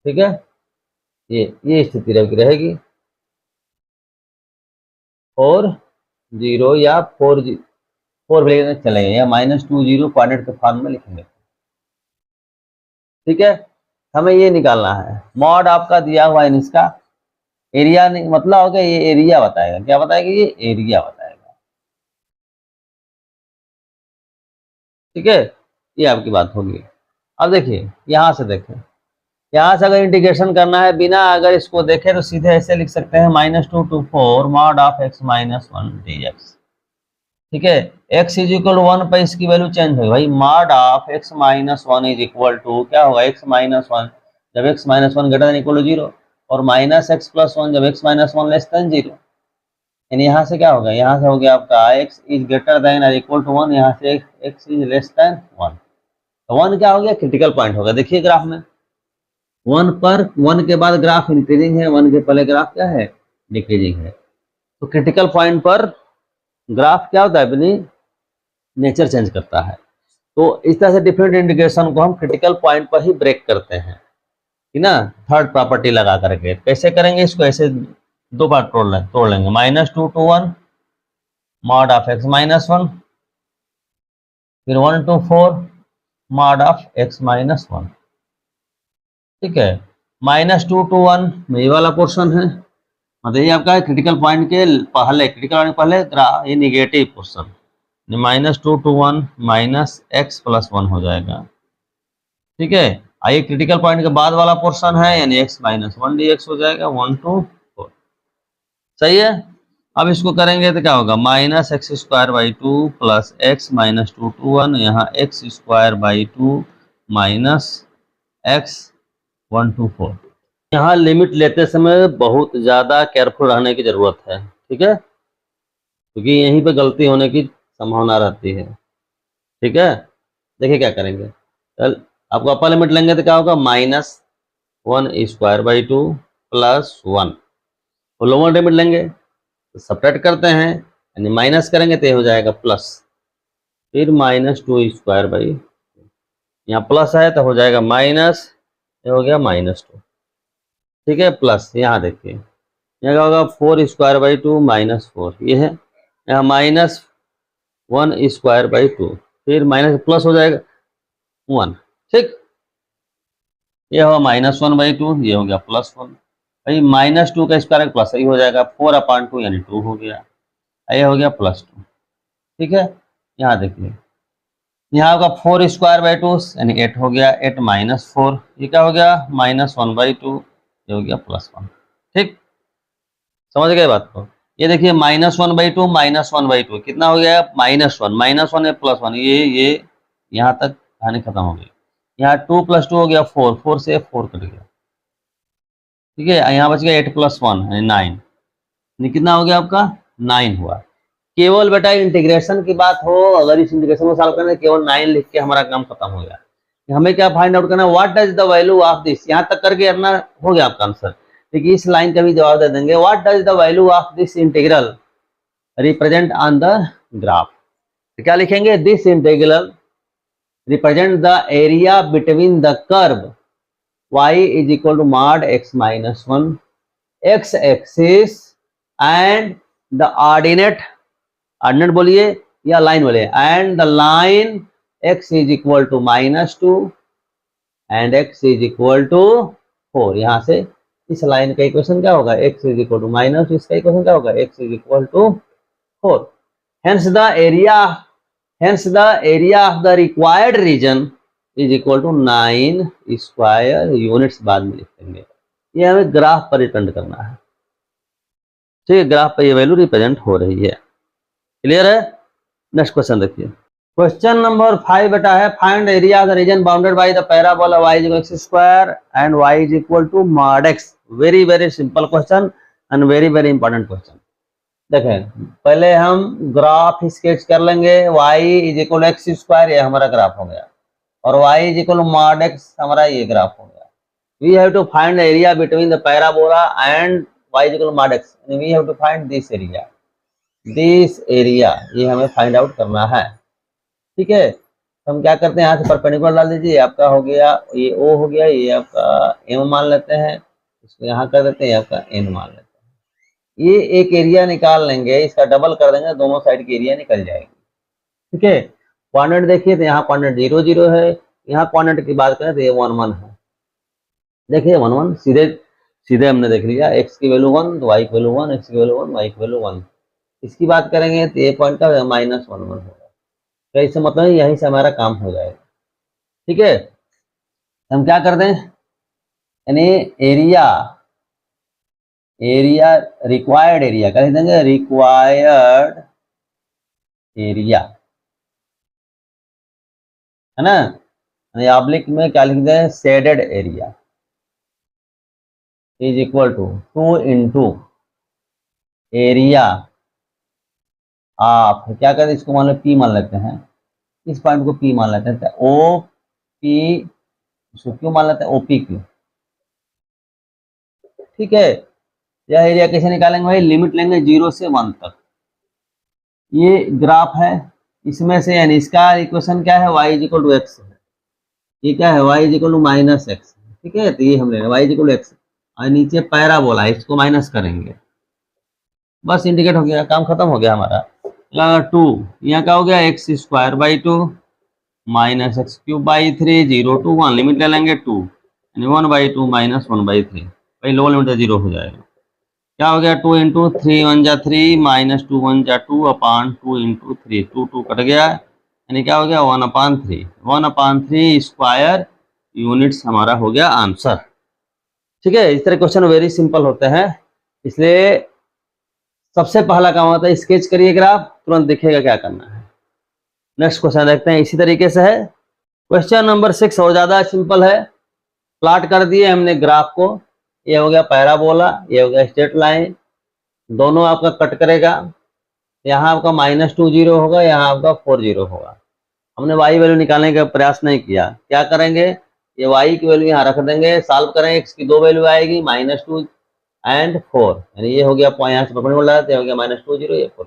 ठीक है। ये स्थिति रहेगी, 4 0 या 4 भी चलेगा, या -20 कोऑर्डिनेट के फॉर्म में लिखेंगे, ठीक है। हमें ये निकालना है, मॉड आपका दिया हुआ है, इसका एरिया नहीं मतलब हो गया, ये एरिया बताएगा, क्या बताएगा, ये एरिया बताएगा, ठीक है। ये आपकी बात होगी। अब देखिए यहां से देखें, यहाँ से अगर इंटीग्रेशन करना है बिना अगर इसको देखें तो सीधे ऐसे लिख सकते हैं, -2 to 4 mod of x - 1 dx, ठीक है। x इज इक्वल टू 1 पर इसकी वैल्यू चेंज होगी भाई, mod of x - 1 is equal to क्या होगा, x - 1 जब x - 1 greater than equal to 0 और -x+1 जब x - 1 लेस देन 0, यानी यहाँ से क्या होगा, यहाँ से हो गया आपका x इज ग्रेटर देन और इक्वल टू 1, यहाँ से x इज लेस देन 1, तो 1 क्या हो गया, क्रिटिकल पॉइंट होगा। देखिए ग्राफ में 1 पर 1 के बाद ग्राफ इंक्रीजिंग है, 1 के पहले ग्राफ क्या है, डिक्रीजिंग है, तो क्रिटिकल पॉइंट पर ग्राफ क्या होता है, अपनी नेचर चेंज करता है। तो इस तरह से डिफरेंट इंटीग्रेशन को हम क्रिटिकल पॉइंट पर ही ब्रेक करते हैं, ठीक ना, थर्ड प्रॉपर्टी लगा करके। कैसे करेंगे इसको, ऐसे दो बार तोड़ लेंगे, -2 to 1 mod of x - 1, फिर 1 to 4 mod of x - 1, ठीक है। -2 to 1 ये वाला पोर्शन है, मतलब ये आपका क्रिटिकल पॉइंट के पहले, क्रिटिकल पॉइंट पहले ये निगेटिव पोर्शन, -2 to 1 -x+1 हो जाएगा, ठीक है। आइए क्रिटिकल पॉइंट के बाद वाला पोर्शन है, यानी x - 1 dx हो जाएगा, 1 to 4, सही है। अब इसको करेंगे तो क्या होगा, -x²/2 प्लस x - 2 to 1, यहाँ x²/2 माइनस x 1 to 4। यहाँ लिमिट लेते समय बहुत ज़्यादा केयरफुल रहने की ज़रूरत है, ठीक है, क्योंकि यहीं पे गलती होने की संभावना रहती है, ठीक है। देखिए क्या करेंगे, चल आपको अपर लिमिट लेंगे तो क्या होगा, -1²/2 प्लस 1, और लोअर लिमिट लेंगे तो सब्ट्रैक्ट करते हैं, यानी माइनस करेंगे तो ये हो जाएगा प्लस, फिर -2²/, यहाँ प्लस है तो हो जाएगा माइनस, ये हो गया -2, ठीक है, प्लस यहाँ देखिए यहाँ क्या होगा, 4²/2 -4, ये है, यहाँ -1²/2, फिर माइनस प्लस हो जाएगा 1, ठीक, ये हुआ -1/2, ये हो गया +1, भाई -2 का स्क्वायर प्लस ही हो जाएगा, 4/2 यानी 2 हो गया, ये हो गया +2, ठीक है। यहाँ देखिए यहाँ होगा 4²/2 यानी 8 हो गया, 8 -4, ये क्या हो गया, -1/2, ये हो गया +1, ठीक, समझ गए बात को। ये देखिए -1/2 -1/2 कितना हो गया, -1 है +1, ये यहाँ तक कहानी खत्म हो गई। यहाँ 2 + 2 हो गया 4, 4 से 4 कट गया, ठीक है। यहाँ बच गया 8 + 1 यानी 9, कितना हो गया आपका, 9 हुआ। केवल बेटा इंटीग्रेशन की बात हो, अगर इस इंटीग्रेशन को सॉल्व करना है केवल 9 लिख के हमारा काम खत्म हो गया। हमें क्या फाइंड आउट करना है, what does the value of this, यहाँ तक करके अपना हो गया आपका आंसर। देखिए इस लाइन का भी जवाब दे देंगे, what does the value of this integral represent on the graph, तो क्या लिखेंगे, this integral represent the area between the curve y is equal to mod x - 1 x axis and the ordinate बोलिए या लाइन बोलिए, and the line x is equal to -2 and x is equal to 4। यहाँ से इस line का equation क्या होगा, x is equal to -2, इसका इक्वेशन क्या होगा, x is equal to 4। Hence the area of the required region is equal to 9 square units, बाद में लिख देंगे। ये हमें ग्राफ पर रिप्रेजेंट करना है, ठीक है, ग्राफ पर ये वैल्यू रिप्रेजेंट हो रही है, क्लियर है। नेक्स्ट क्वेश्चन देखिए, क्वेश्चन नंबर 5 बेटा है, find area of the region bounded by the parabola y is x² and y is equal to mod x। Very very simple question and very very important question. देखें पहले हम graph sketch कर लेंगे, y is equal x², ये हमारा graph हो गया, और y is equal mod x हमारा ये ग्राफ हो गया। We have to find area between the parabola and y is equal mod x, we have to find this area, ये हमें फाइंड आउट करना है। ठीक है, तो हम क्या करते हैं, यहाँ से परपेंडिकुलर डाल दीजिए, आपका हो गया ये o हो गया, ये आपका m मान लेते हैं, इसको यहाँ कर देते हैं, आपका n मान लेते हैं। ये एक एरिया निकाल लेंगे, इसका डबल कर देंगे, दोनों साइड की एरिया निकल जाएगी। ठीक है, क्वाड्रेंट देखिए तो यहाँ क्वाड्रेंट 0 0 है, यहाँ क्वाड्रेंट की बात करें तो ये 1 1 है। देखिए 1 1 सीधे सीधे हमने देख लिया, x की वैल्यू 1 तो y की वैल्यू 1, x की वैल्यू 1 y की वैल्यू 1। इसकी बात करेंगे तो ये पॉइंट का -1 1 होगा, तो इससे मतलब यहीं से हमारा काम हो जाएगा। ठीक है, हम क्या कर दें, यानी एरिया रिक्वायर्ड एरिया कर देंगे, रिक्वायर्ड एरिया है ना, ऑब्लिक में क्या लिख दें, shaded area is equal to 2 into area आप क्या करते हैं, इसको मान लो P मान लेते हैं, इस पॉइंट को P मान लेते हैं, ओ पी, इसको क्यों मान लेते हैं, OP क्यों। ठीक है, यह एरिया कैसे निकालेंगे भाई, लिमिट लेंगे 0 से 1 तक। ये ग्राफ है, इसमें से यानी इसका इक्वेशन क्या है, y is equal to x है, ये क्या है, y is equal to minus x. ठीक है, तो ये हम ले रहे हैं y is equal to x, और नीचे पैराबोला है, इसको माइनस करेंगे, बस इंडिकेट हो गया, काम खत्म हो गया हमारा। 2 यहाँ क्या हो गया, x square by 2 minus x cube by 3, 0 to 1 limit ले लेंगे 2, यानी 1/2 माइनस 1/3, भाई लो लिमिट 0 हो जाएगा। क्या हो गया, 2 इंटू 3 1 जा 3 माइनस 2 1 जा 2 अपान 2 इंटू 3, 2 2 कट गया, यानी क्या हो गया 1/3, 1/3 स्क्वायर यूनिट्स हमारा हो गया आंसर। ठीक है, इस तरह क्वेश्चन वेरी सिंपल होते हैं, इसलिए सबसे पहला काम होता है स्केच करिए ग्राफ, तुरंत दिखेगा क्या करना है। नेक्स्ट क्वेश्चन देखते हैं, इसी तरीके से है। क्वेश्चन नंबर 6 और ज्यादा सिंपल है, प्लॉट कर दिए हमने ग्राफ को, ये हो गया पैराबोला, ये हो गया स्ट्रेट लाइन, दोनों आपका कट करेगा, यहाँ आपका -2 0 होगा, यहाँ आपका 4 0 होगा। हमने y वैल्यू निकालने का प्रयास नहीं किया, क्या करेंगे, ये y की वैल्यू यहाँ रख देंगे, सॉल्व करेंगे, x की दो वैल्यू आएगी -2 एंड 4, यानी ये हो गया यहाँ से परपेंडिकुलर, हो गया -2 0, ये 4।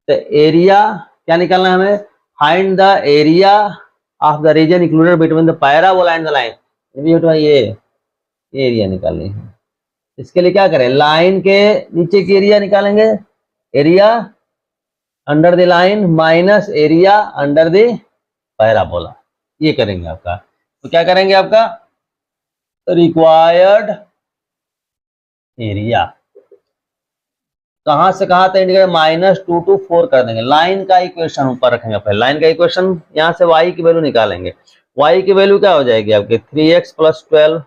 तो एरिया क्या निकालना है हमें, find the area of the region included between the parabola and the line, ये एरिया निकालनी है। इसके लिए क्या करें, लाइन के नीचे की एरिया निकालेंगे, area under the line minus area under the parabola, ये करेंगे आपका। तो क्या करेंगे, आपका रिक्वायर्ड एरिया कहां से कहां तक इंडिकेट, -2 to 4 कर देंगे, लाइन का इक्वेशन ऊपर रखेंगे, पहले लाइन का इक्वेशन, यहां से y की वैल्यू निकालेंगे, y की वैल्यू क्या हो जाएगी आपके 3x + 12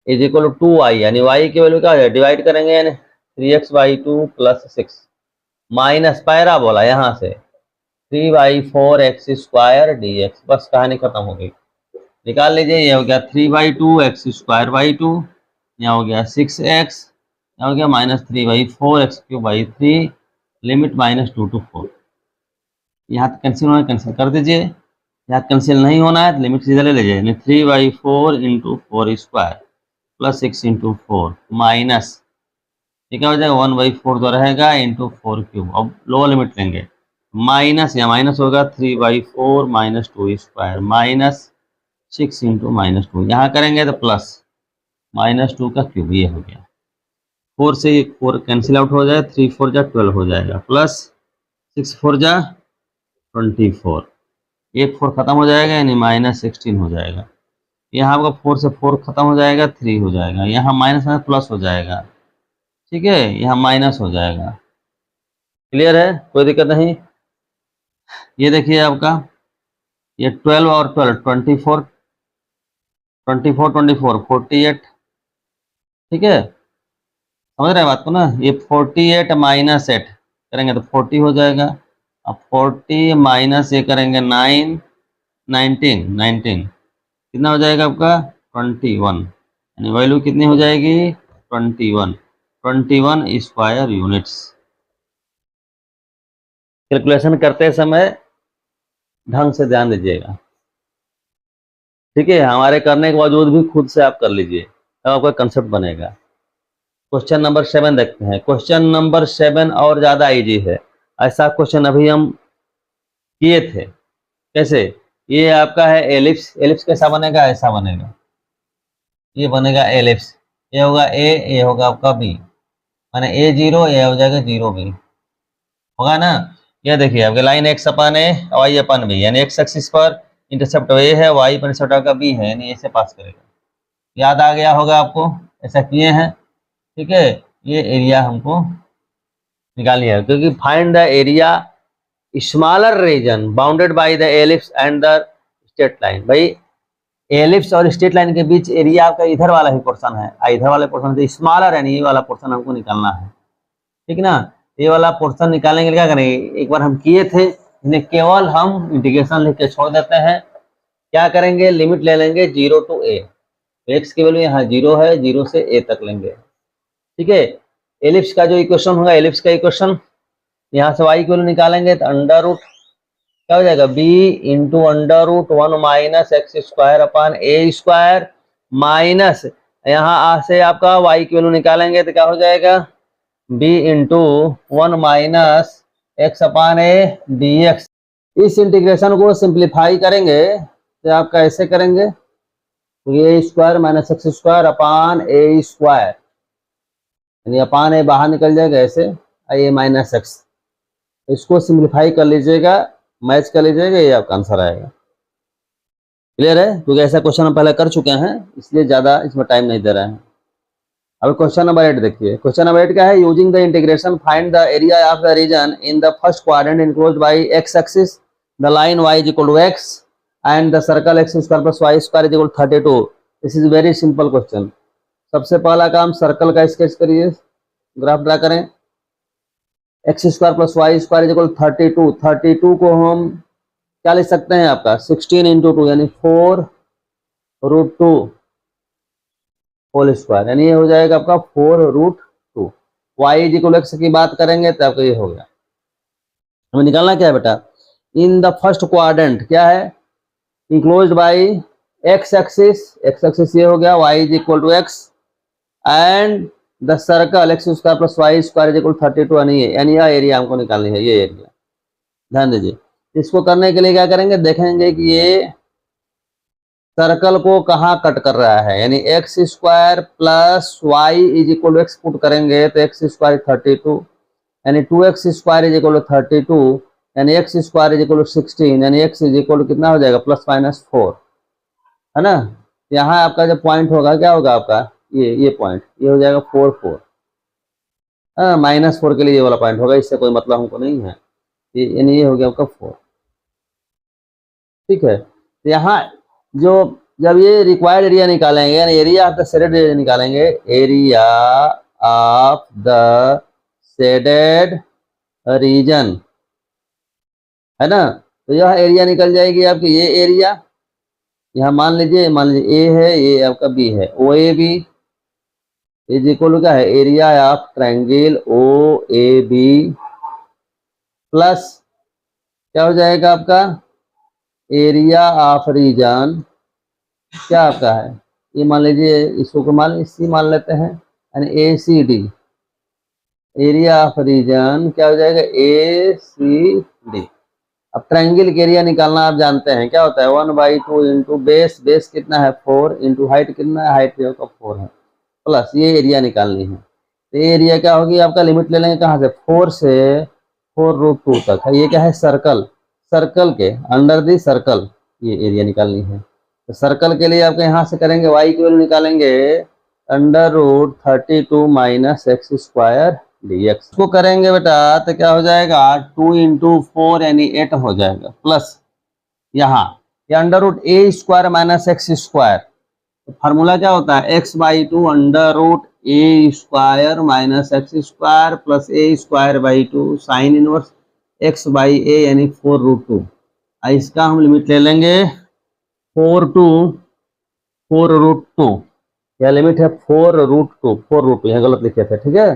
is equal to 2y, यानी y की वैल्यू क्या हो जाएगी, डिवाइड करेंगे, यानी 3x/2 + 6 माइनस पैराबोला यहाँ से 3/4x² dx, बस कहानी खत्म हो गई। निकाल लीजिए, ये हो गया 3/2x²/2, यहाँ हो गया 6x, यहाँ हो गया -3/4x³ लिमिट -2 to 4। यहाँ कैंसिल होना है, कैंसिल कर दीजिए, यहाँ कैंसिल नहीं होना है तो लिमिट सीधा ले लीजिए, यानी 3/4 × 4² + 6 × 4 माइनस, ये क्या हो जाएगा 1/4 तो रहेगा इंटू 4³ अब लोअर लिमिट लेंगे, माइनस या माइनस होगा 3/4 -2² माइनस 6 × -2, यहाँ करेंगे तो प्लस -2 का क्यूब, ये हो गया 4 से 4 कैंसिल आउट हो जाए, 3 4 जा 12 हो जाएगा, प्लस 6 4 जा 24, एक 4 खत्म हो जाएगा, यानी -16 हो जाएगा। यहाँ आपका 4 से 4 खत्म हो जाएगा, 3 हो जाएगा, यहाँ माइनस में प्लस हो जाएगा। ठीक है, यहाँ माइनस हो जाएगा, क्लियर है, कोई दिक्कत नहीं। ये देखिए आपका ये 12 और 12 24 24 24 48, ठीक है, समझ रहे हैं बात को ना, ये 48 - 8 करेंगे तो 40 हो जाएगा, अब 40 माइनस ये करेंगे 9 19 कितना हो जाएगा आपका 21, यानी वैल्यू कितनी हो जाएगी 21 स्क्वायर यूनिट्स। कैलकुलेशन करते समय ढंग से ध्यान दीजिएगा। ठीक है, हमारे करने के बावजूद भी खुद से आप कर लीजिए, तब आपका कंसेप्ट बनेगा। क्वेश्चन नंबर 7 देखते हैं। क्वेश्चन नंबर 7 और ज्यादा इजी है। ऐसा क्वेश्चन अभी हम किए थे। कैसे? ये आपका है एलिप्स। एलिप्स कैसा बनेगा? ऐसा बनेगा, ये बनेगा एलिप्स। ये होगा ए, ये होगा आपका बी, माने ए 0, ये हो जाएगा 0 बी, होगा ना। ये देखिए आपके लाइन एक्स अपन ए, वाई अपन बी, यानी एक्स एक्सिस पर इंटरसेप्ट ए है, वाई पर इंटरसेप्ट का बी है, यानी ऐसे पास करेगा। याद आ गया होगा आपको, ऐसा किए हैं। ठीक है, ये एरिया हमको निकालनी है, क्योंकि find the area smaller reason bounded by the ellipse and the straight line. भाई एलिप्स और स्ट्रेट लाइन के बीच एरिया आपका इधर वाला ही पोर्शन है, इधर वाले पोर्शन से स्मॉलर यानी ये वाला पोर्शन हमको निकालना है। ठीक ना, ये वाला पोर्शन निकालने के लिए क्या करेंगे, एक बार हम किए थे, इन्हें केवल हम इंटीग्रेशन लिख के छोड़ देते हैं। क्या करेंगे, लिमिट ले लेंगे 0 to a, एक्स की वैल्यू यहाँ 0 है, 0 से a तक लेंगे। ठीक है, एलिप्स का जो इक्वेशन होगा, एलिप्स का इक्वेशन यहाँ से y की वैल्यू निकालेंगे तो अंडर रूट क्या हो जाएगा, b into under root 1 minus x square upon A square, minus यहाँ से आपका y की वैल्यू निकालेंगे तो क्या हो जाएगा, b into 1 minus X upon A D X. इस इंटीग्रेशन को सिंप्लीफाई करेंगे तो आप कैसे करेंगे, तो A square minus x square upon A square, यानी अपान ए बाहर निकल जाएगा ऐसे, ए माइनस एक्स। इसको सिंप्लीफाई कर लीजिएगा, मैच कर लीजिएगा, ये आपका आंसर आएगा। क्लियर है? क्योंकि ऐसा क्वेश्चन हम पहले कर चुके हैं, इसलिए ज्यादा इसमें टाइम नहीं दे रहे हैं। अब क्वेश्चन नंबर 8 देखिए। क्वेश्चन नंबर 8 क्या है, using the integration find the area of the region in the first quadrant enclosed by x axis, the line y is equal to x and the circle x square plus y square is equal to 32। This is very simple question. सबसे पहला काम circle का sketch करिए, graph draw करें। X square plus y square is equal 32। 32 को हम क्या लिख सकते हैं, आपका 16 इंटू 2 यानी 4√2 होल स्क्वायर, यानी ये हो जाएगा आपका 4√2। वाई इज इक्वल एक्स की बात करेंगे तो आपका ये हो गया। हमें निकालना क्या है बेटा, इन द फर्स्ट क्वाड्रेंट क्या है, इंक्लोज्ड बाई एक्स एक्सिस ये हो गया, y is equal to x and the circle x square plus y square is equal 32, यानी यह एरिया हमको निकालनी है, ये एरिया। ध्यान दीजिए, इसको करने के लिए क्या करेंगे, देखेंगे कि ये सर्कल को कहाँ कट कर रहा है, यानी x square plus y is equal to x put करेंगे तो एक्स स्क्वायर 32, यानी 2x square is equal to 32, यानी x square is equal to 16, यानी एक्स इज इक्वल टू कितना हो जाएगा, प्लस माइनस 4, है ना। यहाँ आपका जो पॉइंट होगा क्या होगा आपका, ये पॉइंट, ये हो जाएगा 4 4, -4 के लिए ये वाला पॉइंट होगा, इससे कोई मतलब हमको नहीं है, यानी ये हो गया आपका 4। ठीक है, तो यहाँ जो जब ये रिक्वायर्ड एरिया निकालेंगे, यानी area of the shaded area निकालेंगे, area of the shaded region, है ना, तो यह एरिया निकल जाएगी आपकी, ये एरिया यहाँ मान लीजिए ए है, ये आपका बी है, O A B is equal to क्या है, area of triangle O A B plus क्या हो जाएगा आपका, एरिया ऑफ रीजन क्या आपका है, ये मान लीजिए, इसको मान सी मान लेते हैं, यानी A C D, area of region क्या हो जाएगा, ए सी डी। अब ट्रायंगल के एरिया निकालना आप जानते हैं क्या होता है, 1/2 इंटू बेस, बेस कितना है 4, इंटू हाइट कितना है, हाइट जो का 4 है, प्लस ये एरिया निकालनी है। तो ये एरिया क्या होगी आपका, लिमिट ले लेंगे कहाँ से, 4 से 4√2 तक है, ये क्या है सर्कल, सर्कल के अंडर दी सर्कल ये एरिया निकालनी है। तो सर्कल के लिए आपके यहाँ से करेंगे, वाई की वैल्यू निकालेंगे √32 माइनस एक्स स्क्वायर dx को करेंगे बेटा तो क्या हो जाएगा, 2 इंटू 4 यानी 8 हो जाएगा, प्लस यहाँ ये √a square minus x square, तो फार्मूला क्या होता है, x/2 √a square minus x square plus a square by 2 sine inverse x/a यानी 4√2। इसका हम लिमिट ले लेंगे 4 to 4√2, यह लिमिट है 4√2, यहाँ गलत लिखे थे, ठीक है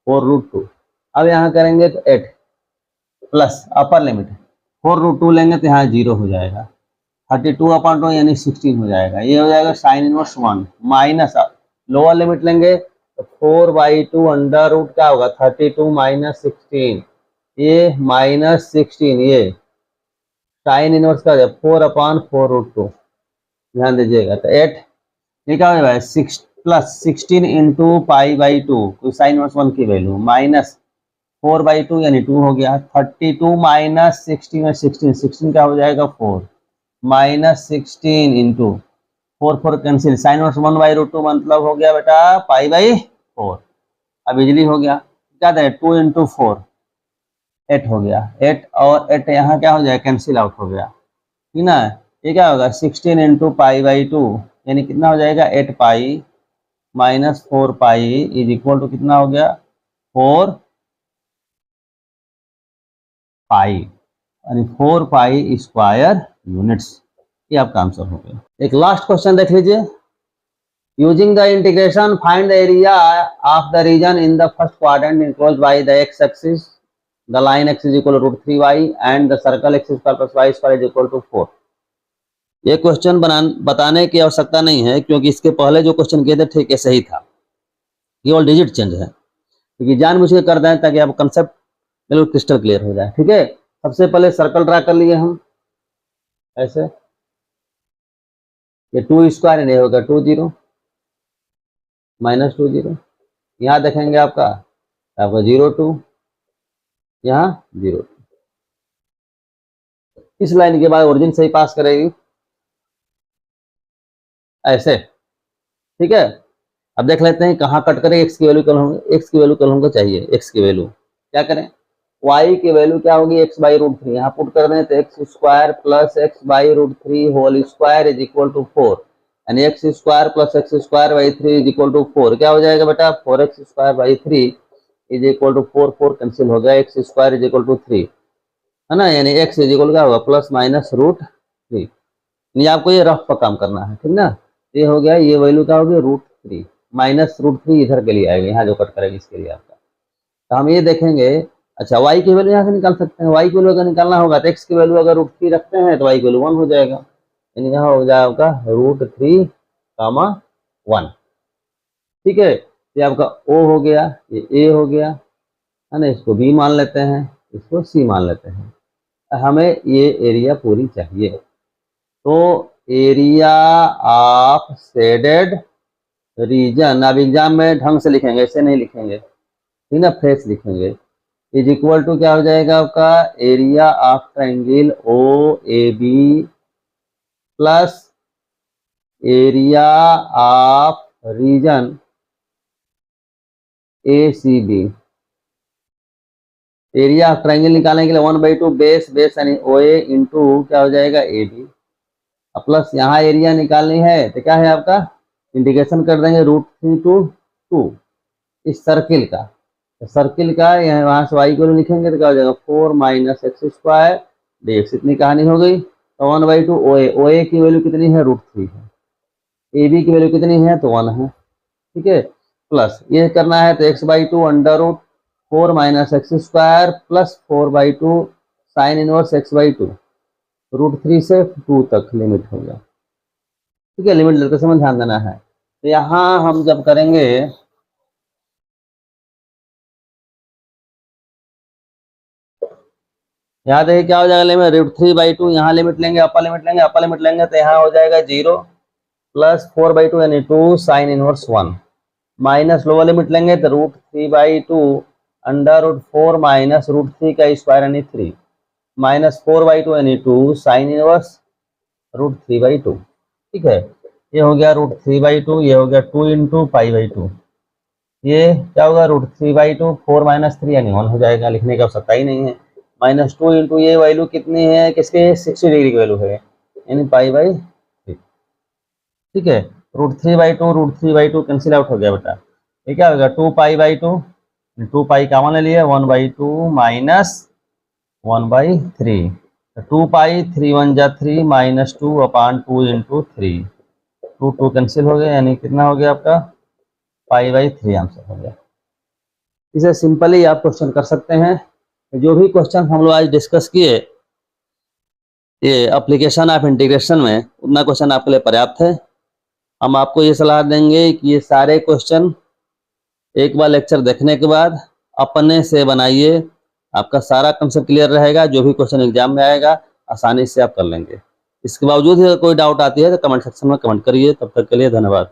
4√2। अब यहाँ करेंगे तो 8 प्लस अपर लिमिट 4√2 लेंगे तो यहाँ 0 हो जाएगा, 32/2 यानी 16 हो जाएगा। ये हो जाएगा sine inverse 1 minus lower limit लेंगे तो 4/2 अंडर रूट क्या होगा 32 माइनस 16, ये माइनस 16, ये साइन इनवर्स का 4/4√2, ध्यान दीजिएगा। तो 8 ये क्या हो जाएगा 6 प्लस 16 इंटू पाई/2 तो साइन इनवर्स 1 की वैल्यू माइनस 4/2 यानी 2 हो गया। 32 माइनस 16 और 16 क्या हो जाएगा 4 minus 16 into 4 cancel, sine inverse 1/√2 मतलब हो गया बेटा पाई/4। अब इजिली हो गया, क्या था 2 इंटू 4 8 हो गया, 8 और 8 यहाँ क्या हो जाएगा कैंसिल आउट हो गया, ठीक ना। ये क्या होगा 16 इंटू पाई/2 यानी कितना हो जाएगा 8 pi minus 4 pi is equal to कितना हो गया 4 पाई, यानी 4 पाई स्क्वायर यूनिट्स। ये आपका आंसर हो गया। एक लास्ट क्वेश्चन देख लीजिए। Using the integration find the area of the region in the first quadrant enclosed by the x axis, the line x is equal to √3y and the circle x square plus y square is equal to 4। ये question बताने की आवश्यकता नहीं है क्योंकि इसके पहले जो क्वेश्चन किए थे ठीक ऐसे ही था, केवल डिजिट चेंज है, क्योंकि जानबूझ के कर दें ताकि आप कंसेप्ट बिल्कुल क्रिस्टल क्लियर हो जाए। ठीक है, सबसे पहले सर्कल ड्रा कर लिए हम ऐसे, ये 2 स्क्वायर नहीं होगा 2 0 माइनस 2 0, यहाँ देखेंगे आपका 0 2, यहाँ 0 2, इस लाइन के बाद ओरिजिन से ही पास करेगी ऐसे। ठीक है, अब देख लेते हैं कहाँ कट करें, एक्स की वैल्यू कल होंगे, एक्स की वैल्यू कल हमको चाहिए, एक्स की वैल्यू क्या करें, वाई की वैल्यू क्या होगी x/√3, यहाँ पुट कर दें तो x square plus x/√3 whole square is equal to 4, यानी x square plus x square by 3 is equal to 4, क्या हो जाएगा बेटा 4x square by 3 is equal to 4 4 cancel हो गया, x square is equal to 3 है ना, यानी x इज इक्वल क्या होगा प्लस माइनस √3। यानी आपको ये रफ पर काम करना है, ठीक ना। ये हो गया, ये वैल्यू क्या होगी √3 माइनस √3 इधर के लिए आएगा, यहाँ जो कट करेगा इसके लिए आपका। तो हम ये देखेंगे, अच्छा y की वैल्यू यहाँ से निकाल सकते हैं, y की वैल्यू अगर निकालना होगा तो x की वैल्यू अगर √3 रखते हैं तो y की वैल्यू 1 हो जाएगा, यानी यहाँ हो जाएगा √3, 1। ठीक है, ये आपका O हो गया, ये A हो गया है ना, इसको B मान लेते हैं, इसको C मान लेते हैं। हमें ये एरिया पूरी चाहिए, तो एरिया ऑफ शेडेड रीजन, अब एग्जाम में ढंग से लिखेंगे, ऐसे नहीं लिखेंगे, ठीक ना, फ्रेश लिखेंगे, इज इक्वल टू क्या हो जाएगा आपका area of triangle OAB plus area of region ACB। Area of triangle निकालने के लिए 1/2 बेस यानी OA इंटू क्या हो जाएगा AB, प्लस यहाँ एरिया निकालनी है तो क्या है आपका इंटीग्रेशन कर देंगे √3 to 2 इस सर्किल का, सर्किल का यहाँ वहां से y को लिखेंगे तो क्या हो जाएगा 4 माइनस एक्स स्क्वायर dx, इतनी कहानी हो गई। तो 1/2 OA की वैल्यू कितनी है √3 है, AB की वैल्यू कितनी है तो 1 है। ठीक है, प्लस ये करना है तो x/2 √4 minus x square plus 4/2 sine inverse x/2 √3 से 2 तक लिमिट हो गया। ठीक है, लिमिट लेते समय ध्यान देना है। तो यहाँ हम जब करेंगे यहाँ देखिए क्या हो जाएगा लिमिट √3/2, यहाँ लिमिट लेंगे अपर लिमिट लेंगे, अपर लिमिट लेंगे तो यहाँ हो जाएगा 0 प्लस 4/2 यानी 2 sine inverse 1 minus lower limit लेंगे तो √3/2 √4 माइनस √3 का स्क्वायर यानी 3 माइनस 4/2 यानी 2 साइन इनवर्स √3/2। ठीक है, ये हो गया √3/2, ये हो गया 2 इंटू पाई/2, ये क्या होगा √3/2 4 माइनस 3 यानी 1 हो जाएगा, लिखने की आवश्यकता ही नहीं है। -2 इंटू ये वैल्यू कितनी है किसके 60 डिग्री की वैल्यू है यानी पाई/3। ठीक है, √3/2 कैंसिल आउट हो गया बेटा, ये क्या होगा 2 पाई/2, 2 पाई कॉमन ले लिया 1/2 माइनस 1/3, 2 पाई 3 1 जा 3 माइनस 2/2 इंटू 3, 2 कैंसिल हो गया यानी कितना हो गया आपका पाई/3 आंसर हो गया। इसे सिंपली आप क्वेश्चन कर सकते हैं। जो भी क्वेश्चन हम लोग आज डिस्कस किए ये एप्लीकेशन ऑफ इंटीग्रेशन में उतना क्वेश्चन आपके लिए पर्याप्त है। हम आपको ये सलाह देंगे कि ये सारे क्वेश्चन एक बार लेक्चर देखने के बाद अपने से बनाइए, आपका सारा कंसेप्ट क्लियर रहेगा। जो भी क्वेश्चन एग्जाम में आएगा आसानी से आप कर लेंगे। इसके बावजूद ही कोई डाउट आती है तो कमेंट सेक्शन में कमेंट करिए। तब तक के लिए धन्यवाद।